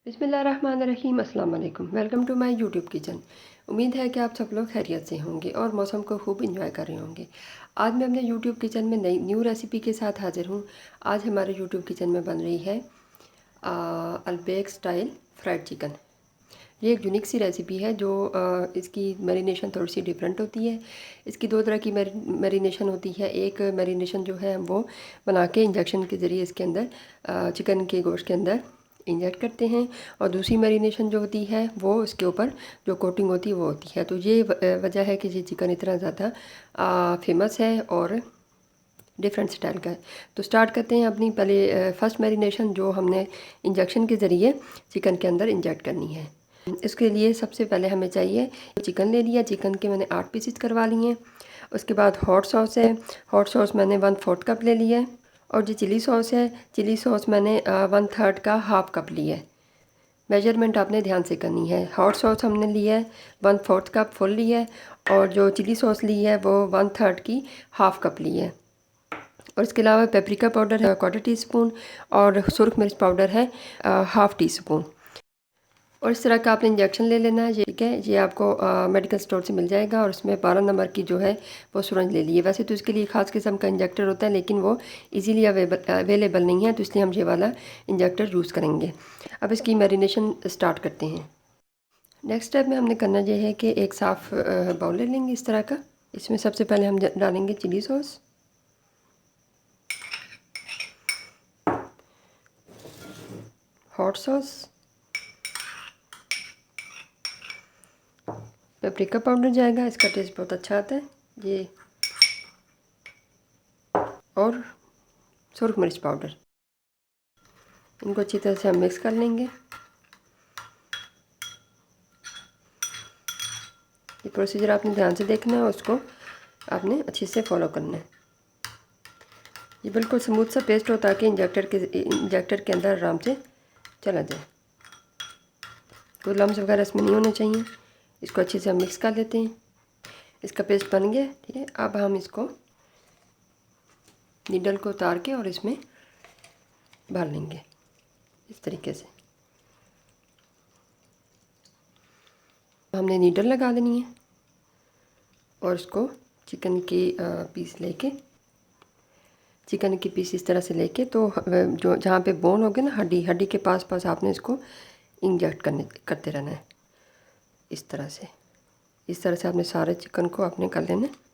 बिस्मिल्लाहिर्रहमानिर्रहीम, अस्सलाम वालेकुम। Welcome to my YouTube kitchen. उम्मीद है कि आप सब लोग खैरियत से होंगे और मौसम को खूब इंजॉय कर रहे होंगे। आज मैं अपने यूट्यूब किचन में नई न्यू रेसिपी के साथ हाजिर हूँ। आज हमारे यूट्यूब किचन में बन रही है अल्बेक स्टाइल फ्राइड चिकन। ये एक यूनिक सी रेसिपी है जो इसकी मैरिनेशन थोड़ी सी डिफरेंट होती है। इसकी दो तरह की मैरिनेशन होती है। एक मैरिनेशन जो है वो बना के इंजेक्शन के ज़रिए इसके अंदर चिकन के गोश्त के अंदर इंजेक्ट करते हैं, और दूसरी मैरिनेशन जो होती है वो उसके ऊपर जो कोटिंग होती है वो होती है। तो ये वजह है कि ये चिकन इतना ज़्यादा फेमस है और डिफरेंट स्टाइल का है। तो स्टार्ट करते हैं अपनी पहले फर्स्ट मैरिनेशन जो हमने इंजेक्शन के ज़रिए चिकन के अंदर इंजेक्ट करनी है। इसके लिए सबसे पहले हमें चाहिए चिकन ले लिया। चिकन के मैंने 8 पीसेस करवा लिए हैं। उसके बाद हॉट सॉस है। हॉट सॉस मैंने 1/4 कप ले लिया है। और जो चिली सॉस है, चिली सॉस मैंने 1/3 का हाफ कप लिया है। मेजरमेंट आपने ध्यान से करनी है। हॉट सॉस हमने लिया है 1/4 कप फुल लिया है, और जो चिली सॉस ली है वो 1/3 की हाफ कप ली है। और इसके अलावा पेपरिका पाउडर है 1/4 टीस्पून, और सुरख मिर्च पाउडर है 1/2 टीस्पून। और इस तरह का आपने इंजेक्शन ले लेना है। ठीक है, ये आपको मेडिकल स्टोर से मिल जाएगा, और इसमें 12 नंबर की जो है वो सुरंज ले ली है। वैसे तो इसके लिए ख़ास किस्म का इंजेक्टर होता है, लेकिन वो इजीली अवेलेबल नहीं है, तो इसलिए हम ये वाला इंजेक्टर यूज़ करेंगे। अब इसकी मैरिनेशन स्टार्ट करते हैं। नेक्स्ट स्टेप में हमने करना ये है कि एक साफ़ बाउल ले लेंगे इस तरह का। इसमें सबसे पहले हम डालेंगे chilli sauce, hot sauce, paprika powder जाएगा, इसका टेस्ट बहुत अच्छा आता है ये, और सुरख मिर्च पाउडर। इनको अच्छी तरह से हम मिक्स कर लेंगे। ये प्रोसीजर आपने ध्यान से देखना है, उसको आपने अच्छे से फॉलो करना है। ये बिल्कुल स्मूथ सा पेस्ट हो, ताकि इंजेक्टर के अंदर आराम से चला जाए। कोई लम्स वगैरह इसमें नहीं होने चाहिए। इसको अच्छे से हम मिक्स कर लेते हैं। इसका पेस्ट बन गया। ठीक है, अब हम इसको नीडल को उतार के और इसमें भर लेंगे इस तरीके से। हमने नीडल लगा देनी है, और इसको चिकन की पीस इस तरह से लेके, तो जो जहाँ पे बोन होगे ना, हड्डी के पास पास आपने इसको इंजेक्ट करते रहना है इस तरह से। इस तरह से आपने सारे चिकन को आपने कर लेना है।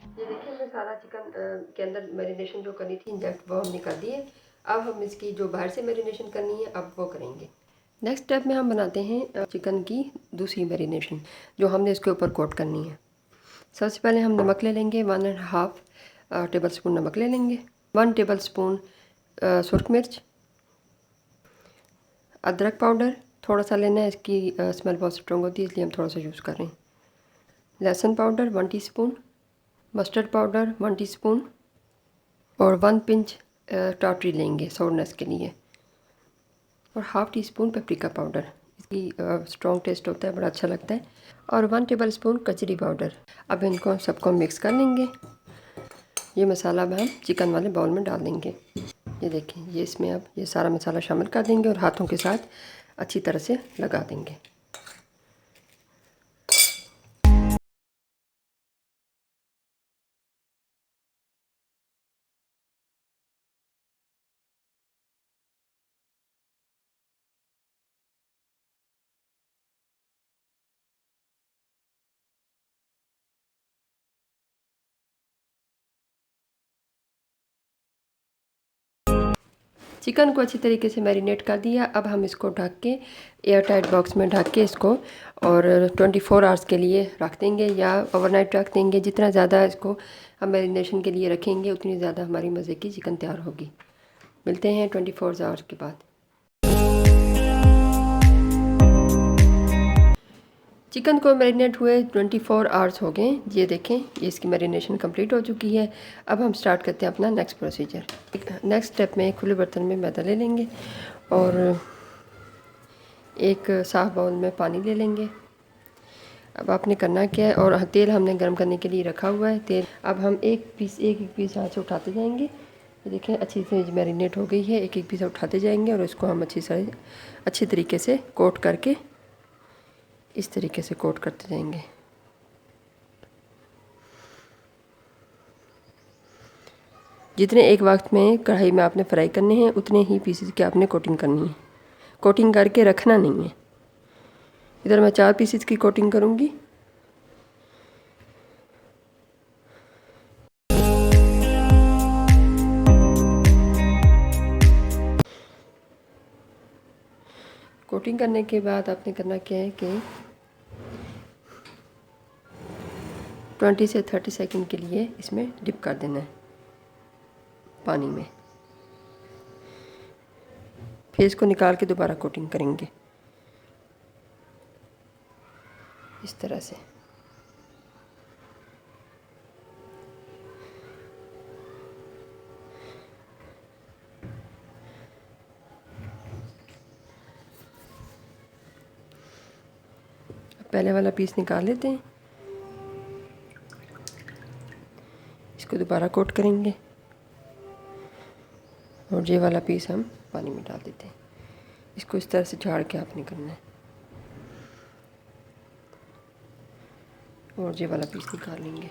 ये देखिए, हमने सारा चिकन के अंदर मैरिनेशन जो करनी थी इंजेक्ट, वो हमने कर दी है। अब हम इसकी जो बाहर से मैरिनेशन करनी है अब वो करेंगे। नेक्स्ट स्टेप में हम बनाते हैं चिकन की दूसरी मैरिनेशन, जो हमने इसके ऊपर कोट करनी है। सबसे पहले हम नमक ले लेंगे, 1.5 टेबल स्पून नमक ले लेंगे। 1 टेबल स्पून सुरख मिर्च, अदरक पाउडर थोड़ा सा लेना है, इसकी स्मेल बहुत स्ट्रॉन्ग होती है, इसलिए हम थोड़ा सा यूज़ कर रहे हैं। लहसुन powder 1 teaspoon, mustard powder 1 teaspoon, और 1 पिंच टाटरी लेंगे सोरनेस के लिए, और 1/2 टीस्पून पेपरिका पाउडर। इसकी स्ट्रॉन्ग टेस्ट होता है, बड़ा अच्छा लगता है। और 1 टेबल स्पून कचरी पाउडर। अब इनको सबको मिक्स कर लेंगे। ये मसाला अब हम चिकन वाले बाउल में डाल देंगे। ये देखें, ये इसमें अब ये सारा मसाला शामिल कर देंगे, और हाथों के साथ अच्छी तरह से लगा देंगे। चिकन को अच्छी तरीके से मैरिनेट कर दिया। अब हम इसको ढक के एयर टाइट बॉक्स में ढक के इसको और 24 आवर्स के लिए रख देंगे या ओवरनाइट रख देंगे। जितना ज़्यादा इसको हम मैरिनेशन के लिए रखेंगे उतनी ज़्यादा हमारी मज़े की चिकन तैयार होगी। मिलते हैं 24 आवर्स के बाद। चिकन को मैरिनेट हुए 24 आवर्स हो गए। ये देखें, ये इसकी मैरिनेशन कंप्लीट हो चुकी है। अब हम स्टार्ट करते हैं अपना नेक्स्ट प्रोसीजर। नेक्स्ट स्टेप में खुले बर्तन में मैदा ले लेंगे और एक साफ बाउल में पानी ले लेंगे। अब आपने करना क्या है, और तेल हमने गर्म करने के लिए रखा हुआ है तेल। अब हम एक एक पीस हाथ से उठाते जाएंगे। ये देखें अच्छी से मैरिनेट हो गई है। एक पीस उठाते जाएंगे और इसको हम अच्छी तरीके से कोट करके इस तरीके से कोट करते जाएंगे। जितने एक वक्त में कढ़ाई में आपने फ्राई करने हैं उतने ही पीसेस की आपने कोटिंग करनी है। कोटिंग करके रखना नहीं है। इधर मैं 4 पीसेस की कोटिंग करूँगी। कोटिंग करने के बाद आपने करना क्या है कि 20 से 30 सेकंड के लिए इसमें डिप कर देना है पानी में। फिर इसको निकाल के दोबारा कोटिंग करेंगे इस तरह से। पहले वाला पीस निकाल लेते हैं, इसको दोबारा कोट करेंगे और ये वाला पीस हम पानी में डाल देते हैं। इसको इस तरह से झाड़ के आपने करना है और ये वाला पीस निकाल लेंगे।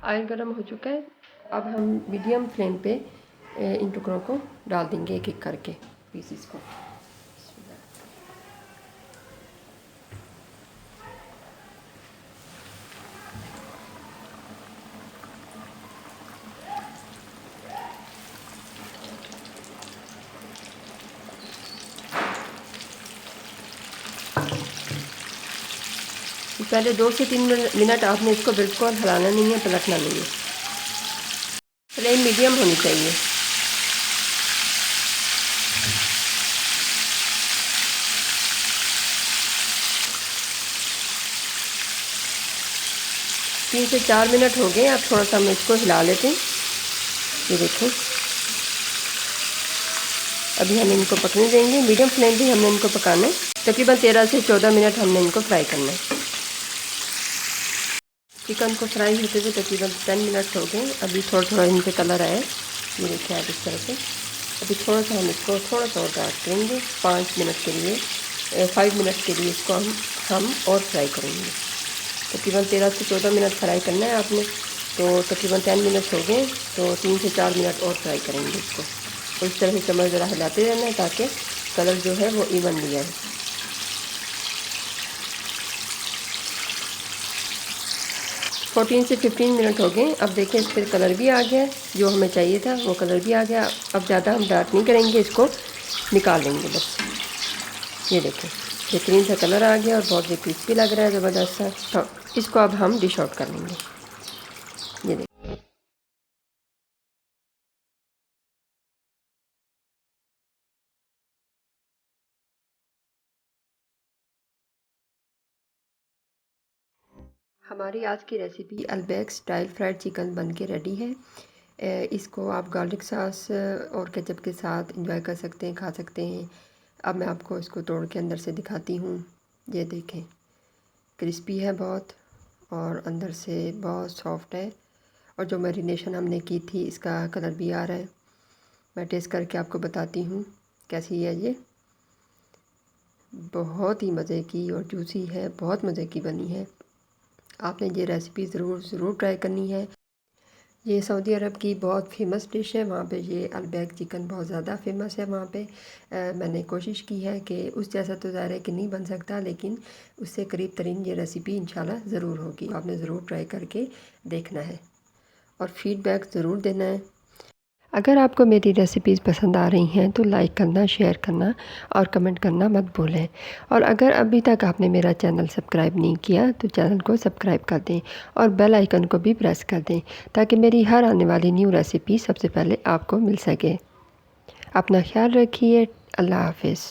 ऑयल गर्म हो चुका है। अब हम मीडियम फ्लेम पे इन टुकड़ों को डाल देंगे एक एक करके पीसेस को। पहले 2 से 3 मिनट आपने इसको बिल्कुल हिलाना नहीं है, पलटना नहीं है। फ्लेम मीडियम होनी चाहिए। तीन से 4 मिनट हो गए। अब थोड़ा सा हम इसको हिला लेते हैं। ये देखो, अभी हम इनको पकने देंगे। मीडियम फ्लेम पे हमने इनको पकाना है। तकरीबन 13 से 14 मिनट हमने इनको फ्राई करना है। चिकन को फ्राई होते हुए तकरीबन 10 मिनट हो गए। अभी थोड़ा थोड़ा इन पे कलर आया है, ये देखिए आप इस तरह से। अभी थोड़ा सा हम इसको थोड़ा सा और डार्क करेंगे 5 मिनट के लिए, 5 मिनट के लिए इसको हम और फ्राई करेंगे। तकरीबन 13 से 14 मिनट फ्राई करना है आपने, तो तकरीबन 10 मिनट हो गए, तो 3 से 4 मिनट और फ्राई करेंगे इसको। तो इस तरह से चम्मच ज़रा हिलाते रहना है ताकि कलर जो है वो इवनली आए। 14 से 15 मिनट हो गए। अब देखें इस पर कलर भी आ गया है, जो हमें चाहिए था वो कलर भी आ गया। अब ज़्यादा हम डार्क नहीं करेंगे, इसको निकाल लेंगे बस। ये देखें बेहतरीन सा कलर आ गया और बहुत ही क्रिस्पी लग रहा है, ज़बरदस्त सा। तो इसको अब हम डिश आउट कर लेंगे। ये देखें, हमारी आज की रेसिपी अल्बैक स्टाइल फ्राइड चिकन बन के रेडी है। इसको आप गार्लिक सॉस और केचप के साथ इंजॉय कर सकते हैं, खा सकते हैं। अब मैं आपको इसको तोड़ के अंदर से दिखाती हूँ। ये देखें, क्रिस्पी है बहुत और अंदर से बहुत सॉफ्ट है और जो मैरिनेशन हमने की थी इसका कलर भी आ रहा है। मैं टेस्ट करके आपको बताती हूँ कैसी है ये। बहुत ही मज़े की और जूसी है, बहुत मज़े की बनी है। आपने ये रेसिपी ज़रूर ट्राई करनी है। ये सऊदी अरब की बहुत फेमस डिश है, वहाँ पे ये अलबैक चिकन बहुत ज़्यादा फेमस है वहाँ पे। मैंने कोशिश की है कि उस जैसा तो ज़ाहिर है कि नहीं बन सकता, लेकिन उससे करीब तरीन ये रेसिपी इंशाल्लाह ज़रूर होगी। आपने ज़रूर ट्राई करके देखना है और फीडबैक ज़रूर देना है। अगर आपको मेरी रेसिपीज़ पसंद आ रही हैं तो लाइक करना, शेयर करना और कमेंट करना मत भूलें। और अगर अभी तक आपने मेरा चैनल सब्सक्राइब नहीं किया तो चैनल को सब्सक्राइब कर दें और बेल आइकन को भी प्रेस कर दें ताकि मेरी हर आने वाली न्यू रेसिपी सबसे पहले आपको मिल सके। अपना ख्याल रखिए। अल्लाह हाफ़िज़।